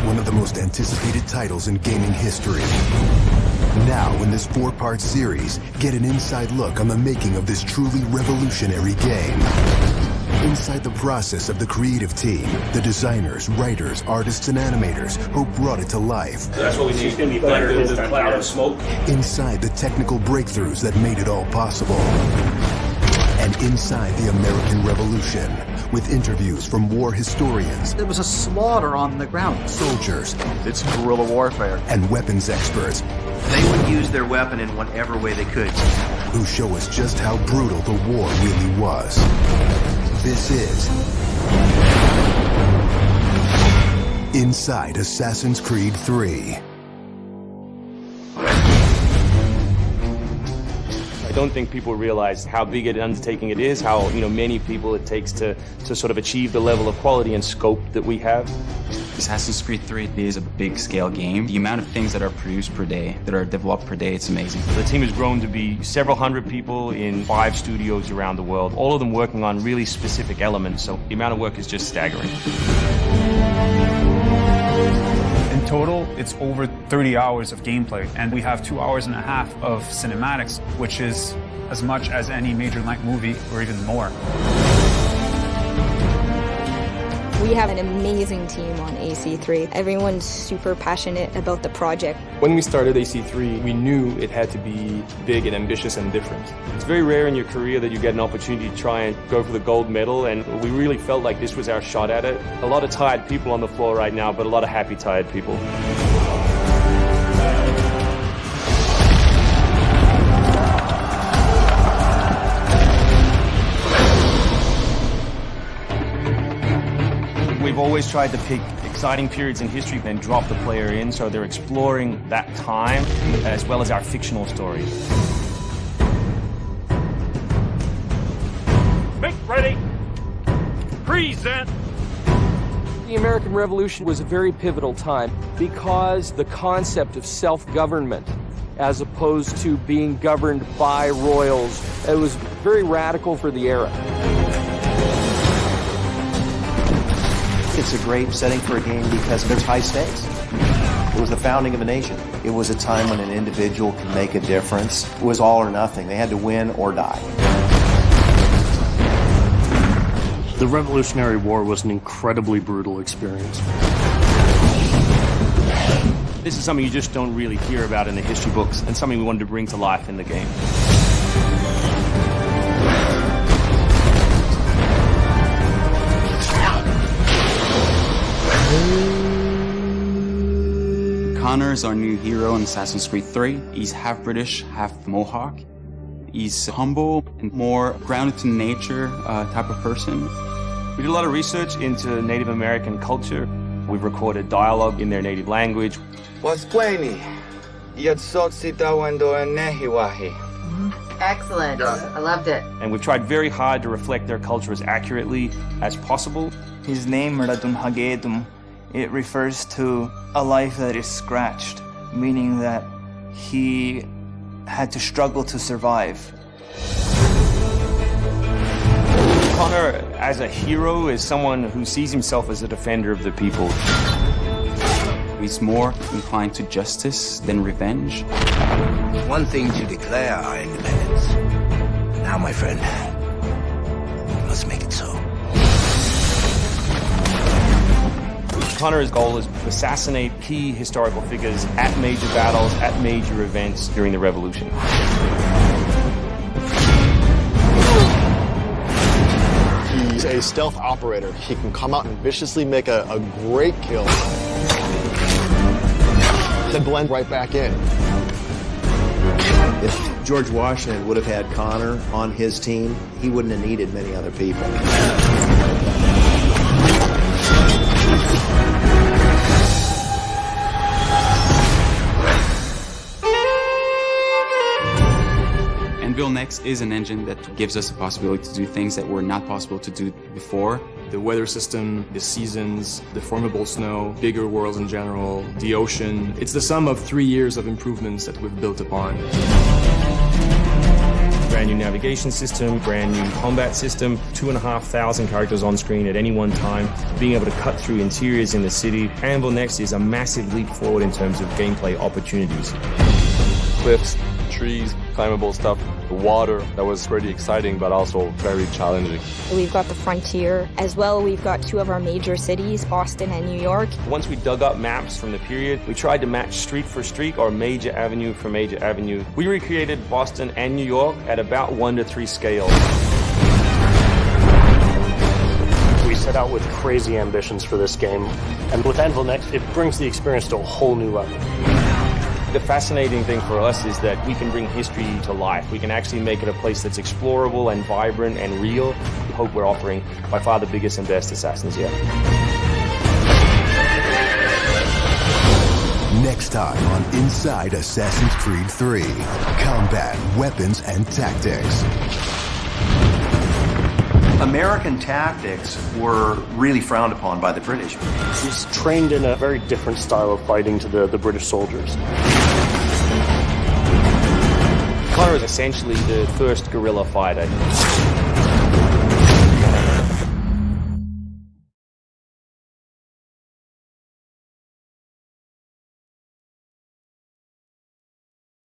one of the most anticipated titles in gaming history. Now, in this 4-part series, get an inside look on the making of this truly revolutionary game. Inside the process of the creative team, the designers, writers, artists, and animators who brought it to life. That's what we need. It's going to be better than the cloud of smoke. Inside the technical breakthroughs that made it all possible. And inside the American Revolution, with interviews from war historians. There was a slaughter on the ground. Soldiers. It's guerrilla warfare. And weapons experts. They would use their weapon in whatever way they could. Who show us just how brutal the war really was. This is Inside Assassin's Creed 3. I don't think people realize how big an undertaking it is, how many people it takes to sort of achieve the level of quality and scope that we have. Assassin's Creed 3 is a big-scale game. The amount of things that are produced per day, that are developed per day, it's amazing. The team has grown to be several hundred people in 5 studios around the world, all of them working on really specific elements, so the amount of work is just staggering. In total, it's over 30 hours of gameplay, and we have 2.5 hours of cinematics, which is as much as any major length movie, or even more. We have an amazing team on AC3. Everyone's super passionate about the project. When we started AC3, we knew it had to be big and ambitious and different. It's very rare in your career that you get an opportunity to try and go for the gold medal, and we really felt like this was our shot at it. A lot of tired people on the floor right now, but a lot of happy, tired people. We've always tried to pick exciting periods in history and drop the player in, so they're exploring that time as well as our fictional story. Make ready. Present. The American Revolution was a very pivotal time because the concept of self-government as opposed to being governed by royals, it was very radical for the era. It's a great setting for a game because there's high stakes. It was the founding of a nation. It was a time when an individual could make a difference. It was all or nothing. They had to win or die. The Revolutionary War was an incredibly brutal experience. This is something you just don't really hear about in the history books, and something we wanted to bring to life in the game. Connor is our new hero in Assassin's Creed 3. He's half British, half Mohawk. He's humble and more grounded to nature type of person. We did a lot of research into Native American culture. We've recorded dialogue in their native language. Excellent. I loved it. And we've tried very hard to reflect their culture as accurately as possible. His name, Radun Hagedum, it refers to a life that is scratched, meaning that he had to struggle to survive. Connor, as a hero, is someone who sees himself as a defender of the people. He's more inclined to justice than revenge. One thing to declare our independence. Now, my friend, we must make it so. Connor's goal is to assassinate key historical figures at major battles, at major events during the Revolution. He's a stealth operator. He can come out and viciously make a great kill, then blend right back in. If George Washington would have had Connor on his team, he wouldn't have needed many other people. ANVILNEXT is an engine that gives us the possibility to do things that were not possible to do before. The weather system, the seasons, the formidable snow, bigger worlds in general, the ocean. It's the sum of 3 years of improvements that we've built upon. Brand new navigation system, brand new combat system, 2,500 characters on screen at any one time, being able to cut through interiors in the city. ANVILNEXT is a massive leap forward in terms of gameplay opportunities. Cliffs, trees, climbable stuff, the water, that was pretty exciting but also very challenging. We've got the frontier as well. We've got two of our major cities, Boston and New York. Once we dug up maps from the period, we tried to match street for street or major avenue for major avenue. We recreated Boston and New York at about 1:3 scale. We set out with crazy ambitions for this game, and with ANVILNEXT, it brings the experience to a whole new level. The fascinating thing for us is that we can bring history to life. We can actually make it a place that's explorable and vibrant and real. We hope we're offering by far the biggest and best Assassins yet. Next time on Inside Assassin's Creed 3, combat, weapons, and tactics. American tactics were really frowned upon by the British. He's trained in a very different style of fighting to the British soldiers. Connor is essentially the first guerrilla fighter.